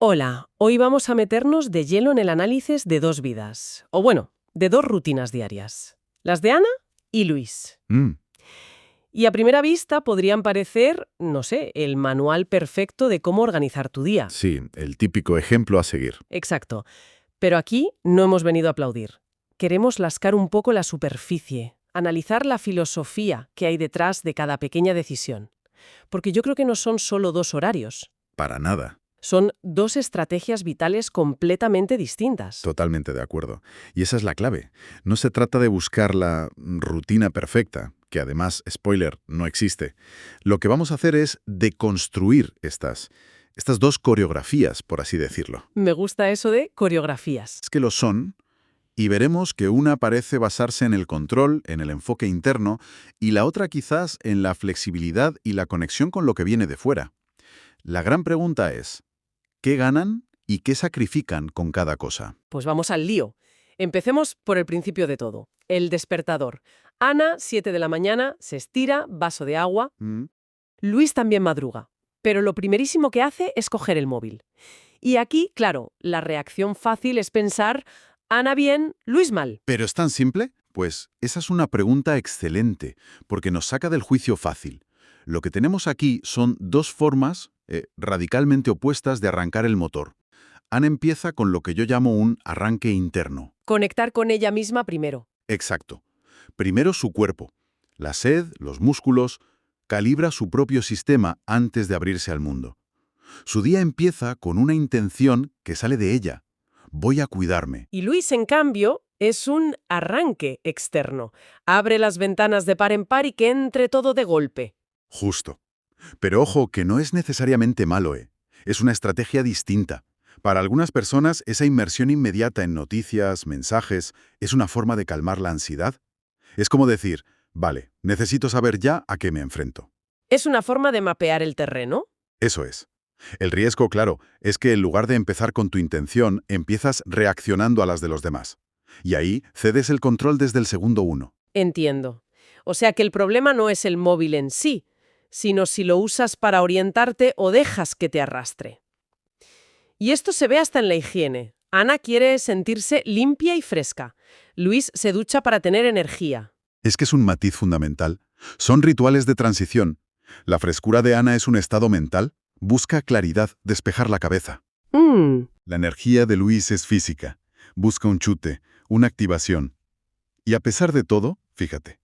Hola, hoy vamos a meternos de lleno en el análisis de dos vidas, o bueno, de dos rutinas diarias, las de Ana y Luis. Mm, Y a primera vista podrían parecer, no sé, el manual perfecto de cómo organizar tu día. sí, el típico ejemplo a seguir. Exacto. Pero aquí no hemos venido a aplaudir. Queremos lascar un poco la superficie, analizar la filosofía que hay detrás de cada pequeña decisión. Porque yo creo que no son solo dos horarios, Para nada. son dos estrategias vitales completamente distintas. Totalmente de acuerdo. Y esa es la clave. No se trata de buscar la rutina perfecta, que además, spoiler, no existe. Lo que vamos a hacer es deconstruir estas dos coreografías, por así decirlo. Me gusta eso de coreografías. Es que lo son, y veremos que una parece basarse en el control, en el enfoque interno, y la otra quizás en la flexibilidad y la conexión con lo que viene de fuera. La gran pregunta es, ¿qué ganan y qué sacrifican con cada cosa? Pues vamos al lío. Empecemos por el principio de todo, el despertador. Ana, 7 de la mañana, se estira, vaso de agua. Mm, Luis también madruga. Pero lo primerísimo que hace es coger el móvil. Y aquí, claro, la reacción fácil es pensar, Ana bien, Luis mal. ¿Pero es tan simple? Pues esa es una pregunta excelente, porque nos saca del juicio fácil. Lo que tenemos aquí son dos formas radicalmente opuestas de arrancar el motor. Ana empieza con lo que yo llamo un arranque interno. Conectar con ella misma primero. Exacto. Primero su cuerpo. La sed, los músculos, calibra su propio sistema antes de abrirse al mundo. Su día empieza con una intención que sale de ella. Voy a cuidarme. Y Luis, en cambio, es un arranque externo. Abre las ventanas de par en par y que entre todo de golpe. Justo. Pero ojo, que no es necesariamente malo, ¿eh? Es una estrategia distinta. Para algunas personas, esa inmersión inmediata en noticias, mensajes, es una forma de calmar la ansiedad. Es como decir, vale, necesito saber ya a qué me enfrento. Es una forma de mapear el terreno. Eso es. El riesgo, claro, es que en lugar de empezar con tu intención, empiezas reaccionando a las de los demás. Y ahí cedes el control desde el segundo uno. Entiendo. O sea que el problema no es el móvil en sí, sino si lo usas para orientarte o dejas que te arrastre. Y esto se ve hasta en la higiene. Ana quiere sentirse limpia y fresca. Luis se ducha para tener energía. Es que es un matiz fundamental. Son rituales de transición. La frescura de Ana es un estado mental. Busca claridad, despejar la cabeza. La energía de Luis es física. Busca un chute, una activación. Y a pesar de todo, fíjate,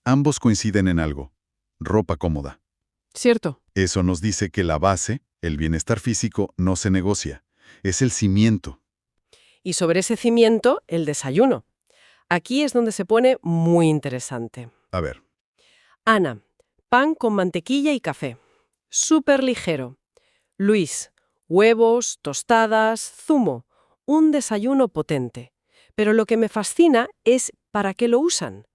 ambos coinciden en algo. Ropa cómoda. Cierto. Eso nos dice que la base, el bienestar físico, no se negocia. Es el cimiento. Y sobre ese cimiento, el desayuno. Aquí es donde se pone muy interesante. A ver, Ana, pan con mantequilla y café. Súper ligero. Luis, huevos, tostadas, zumo. Un desayuno potente. Pero lo que me fascina es para qué lo usan.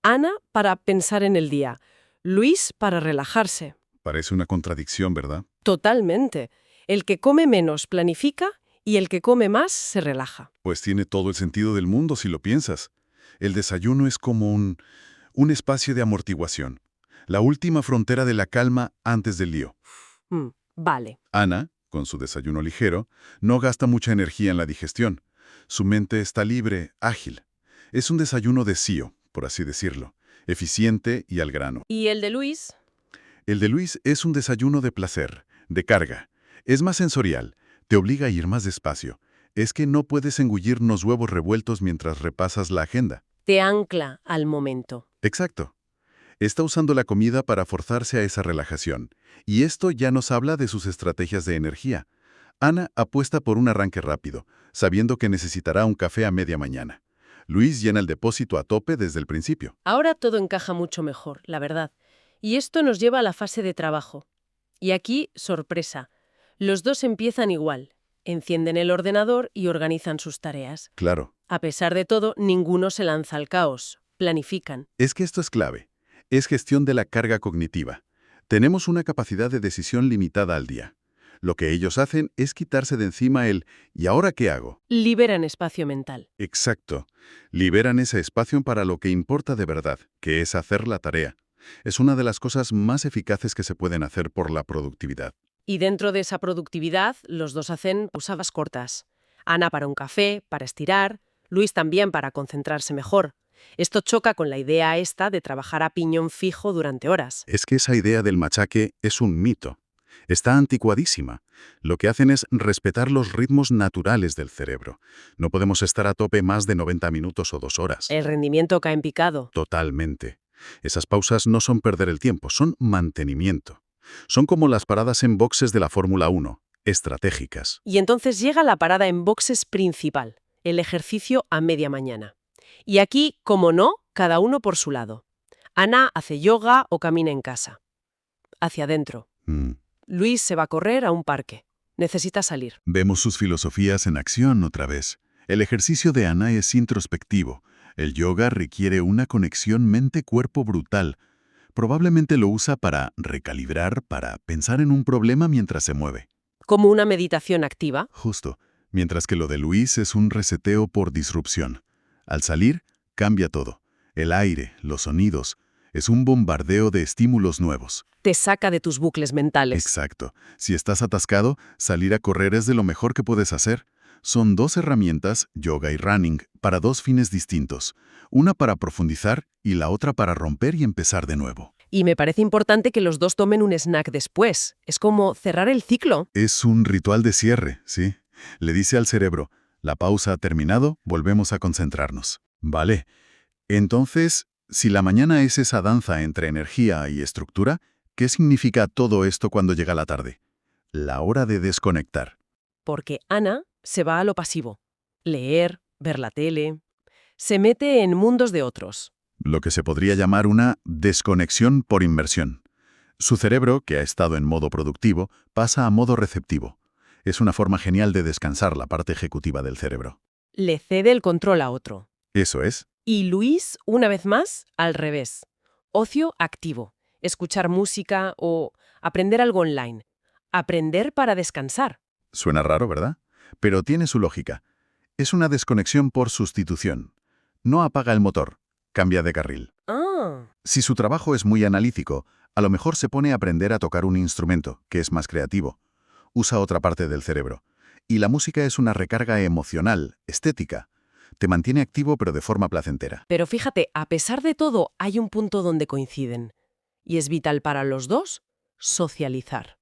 Ana para pensar en el día. Luis para relajarse. parece una contradicción, ¿verdad? Totalmente. El que come menos planifica y el que come más se relaja. Pues tiene todo el sentido del mundo si lo piensas. El desayuno es como un espacio de amortiguación. La última frontera de la calma antes del lío. Vale. Ana, con su desayuno ligero, no gasta mucha energía en la digestión. Su mente está libre, ágil. Es un desayuno de sío, por así decirlo, eficiente y al grano. ¿Y el de Luis? El de Luis es un desayuno de placer, de carga. Es más sensorial, te obliga a ir más despacio. Es que no puedes engullir unos huevos revueltos mientras repasas la agenda. Te ancla al momento. Exacto. Está usando la comida para forzarse a esa relajación. Y esto ya nos habla de sus estrategias de energía. Ana apuesta por un arranque rápido, sabiendo que necesitará un café a media mañana. Luis llena el depósito a tope desde el principio. Ahora todo encaja mucho mejor, la verdad. Y esto nos lleva a la fase de trabajo. Y aquí, sorpresa. Los dos empiezan igual. Encienden el ordenador y organizan sus tareas. Claro, A pesar de todo, ninguno se lanza al caos. Planifican. es que esto es clave. Es gestión de la carga cognitiva. Tenemos una capacidad de decisión limitada al día. Lo que ellos hacen es quitarse de encima el ¿y ahora qué hago? Liberan espacio mental. Exacto. Liberan ese espacio para lo que importa de verdad, que es hacer la tarea. Es una de las cosas más eficaces que se pueden hacer por la productividad. Y dentro de esa productividad, los dos hacen pausadas cortas. Ana para un café, para estirar, Luis también para concentrarse mejor. Esto choca con la idea esta de trabajar a piñón fijo durante horas. Es que esa idea del machaque es un mito. Está anticuadísima. Lo que hacen es respetar los ritmos naturales del cerebro. No podemos estar a tope más de 90 minutos o 2 horas. El rendimiento cae en picado. Totalmente. Esas pausas no son perder el tiempo, son mantenimiento. Son como las paradas en boxes de la Fórmula 1, estratégicas. Y entonces llega la parada en boxes principal, el ejercicio a media mañana. Y aquí, como no, cada uno por su lado. Ana hace yoga o camina en casa. Hacia adentro. Luis se va a correr a un parque. Necesita salir. Vemos sus filosofías en acción otra vez. El ejercicio de Ana es introspectivo. El yoga requiere una conexión mente-cuerpo brutal. Probablemente lo usa para recalibrar, para pensar en un problema mientras se mueve. Como una meditación activa. Justo. Mientras que lo de Luis es un reseteo por disrupción. Al salir, cambia todo. El aire, los sonidos. Es un bombardeo de estímulos nuevos. Te saca de tus bucles mentales. Exacto. Si estás atascado, salir a correr es de lo mejor que puedes hacer. Son 2 herramientas, yoga y running, para 2 fines distintos. Una para profundizar y la otra para romper y empezar de nuevo. Y me parece importante que los dos tomen un snack después. Es como cerrar el ciclo. Es un ritual de cierre, sí. Le dice al cerebro, la pausa ha terminado, volvemos a concentrarnos. Vale. Entonces, si la mañana es esa danza entre energía y estructura, ¿qué significa todo esto cuando llega la tarde? La hora de desconectar. Porque Ana se va a lo pasivo. Leer, ver la tele. Se mete en mundos de otros. Lo que se podría llamar una desconexión por inmersión. Su cerebro, que ha estado en modo productivo, pasa a modo receptivo. Es una forma genial de descansar la parte ejecutiva del cerebro. Le cede el control a otro. Eso es. Y Luis, una vez más, al revés. Ocio activo. Escuchar música o aprender algo online. Aprender para descansar. Suena raro, ¿verdad? Pero tiene su lógica. Es una desconexión por sustitución. No apaga el motor, cambia de carril. Ah. Si su trabajo es muy analítico, a lo mejor se pone a aprender a tocar un instrumento, que es más creativo. Usa otra parte del cerebro. Y la música es una recarga emocional, estética. Te mantiene activo pero de forma placentera. Pero fíjate, a pesar de todo, hay un punto donde coinciden. Y es vital para los dos socializar.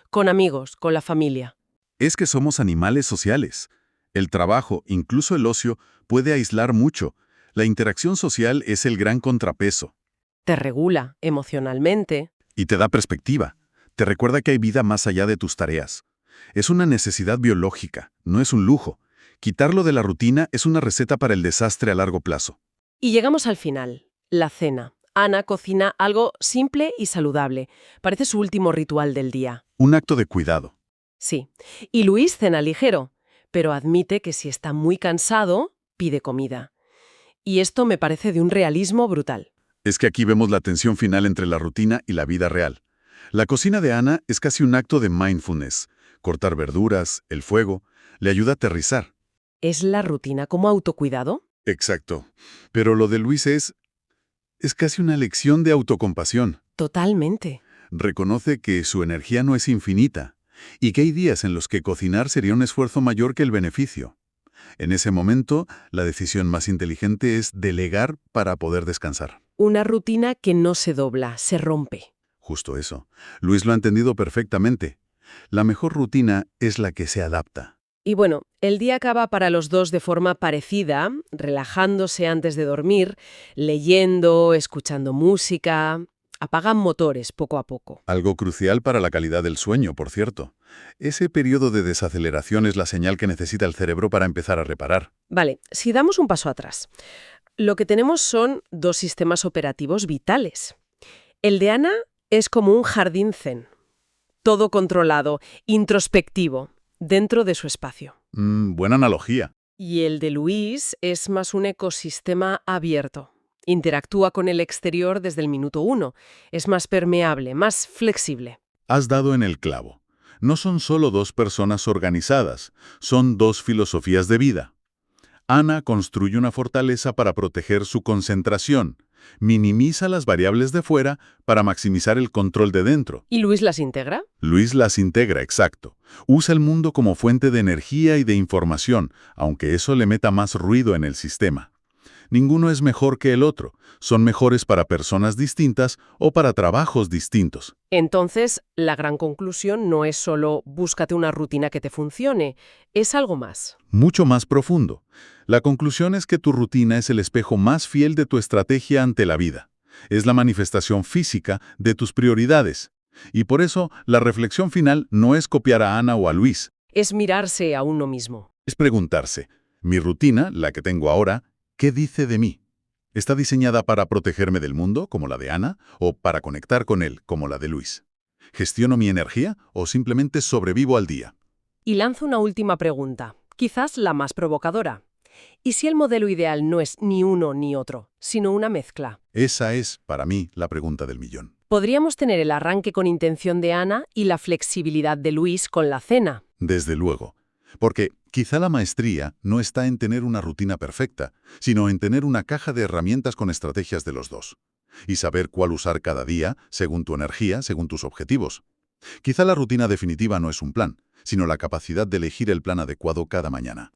Con amigos, con la familia. Es que somos animales sociales. El trabajo, incluso el ocio, puede aislar mucho. La interacción social es el gran contrapeso. Te regula emocionalmente. Y te da perspectiva. Te recuerda que hay vida más allá de tus tareas. Es una necesidad biológica, no es un lujo. Quitarlo de la rutina es una receta para el desastre a largo plazo. Y llegamos al final, la cena. Ana cocina algo simple y saludable. Parece su último ritual del día. Un acto de cuidado. Sí. Y Luis cena ligero, pero admite que si está muy cansado, pide comida. Y esto me parece de un realismo brutal. Es que aquí vemos la tensión final entre la rutina y la vida real. La cocina de Ana es casi un acto de mindfulness. Cortar verduras, el fuego, le ayuda a aterrizar. ¿Es la rutina como autocuidado? Exacto. Pero lo de Luis es casi una lección de autocompasión. Totalmente. Reconoce que su energía no es infinita y que hay días en los que cocinar sería un esfuerzo mayor que el beneficio. En ese momento, la decisión más inteligente es delegar para poder descansar. Una rutina que no se dobla, se rompe. Justo eso. Luis lo ha entendido perfectamente. La mejor rutina es la que se adapta. Y bueno, el día acaba para los dos de forma parecida, relajándose antes de dormir, leyendo, escuchando música. Apagan motores poco a poco. Algo crucial para la calidad del sueño, por cierto. Ese periodo de desaceleración es la señal que necesita el cerebro para empezar a reparar. Vale, si damos un paso atrás. Lo que tenemos son 2 sistemas operativos vitales. El de Ana es como un jardín zen. Todo controlado, introspectivo, dentro de su espacio. Buena analogía. Y el de Luis es más un ecosistema abierto. Interactúa con el exterior desde el minuto 1. Es más permeable, más flexible. Has dado en el clavo. No son solo 2 personas organizadas, son 2 filosofías de vida. Ana construye una fortaleza para proteger su concentración, Minimiza las variables de fuera para maximizar el control de dentro. ¿Y Luis las integra? Luis las integra, exacto. Usa el mundo como fuente de energía y de información, aunque eso le meta más ruido en el sistema. Ninguno es mejor que el otro. Son mejores para personas distintas o para trabajos distintos. Entonces, la gran conclusión no es solo búscate una rutina que te funcione, es algo más. Mucho más profundo. La conclusión es que tu rutina es el espejo más fiel de tu estrategia ante la vida. Es la manifestación física de tus prioridades. Y por eso, la reflexión final no es copiar a Ana o a Luis. Es mirarse a uno mismo. Es preguntarse, ¿mi rutina, la que tengo ahora, qué dice de mí? ¿Está diseñada para protegerme del mundo, como la de Ana, o para conectar con él, como la de Luis? ¿Gestiono mi energía o simplemente sobrevivo al día? Y lanzo una última pregunta, quizás la más provocadora. ¿Y si el modelo ideal no es ni uno ni otro, sino una mezcla? Esa es, para mí, la pregunta del millón. Podríamos tener el arranque con intención de Ana y la flexibilidad de Luis con la cena. Desde luego. Porque quizá la maestría no está en tener una rutina perfecta, sino en tener una caja de herramientas con estrategias de los dos. Y saber cuál usar cada día, según tu energía, según tus objetivos. Quizá la rutina definitiva no es un plan, sino la capacidad de elegir el plan adecuado cada mañana.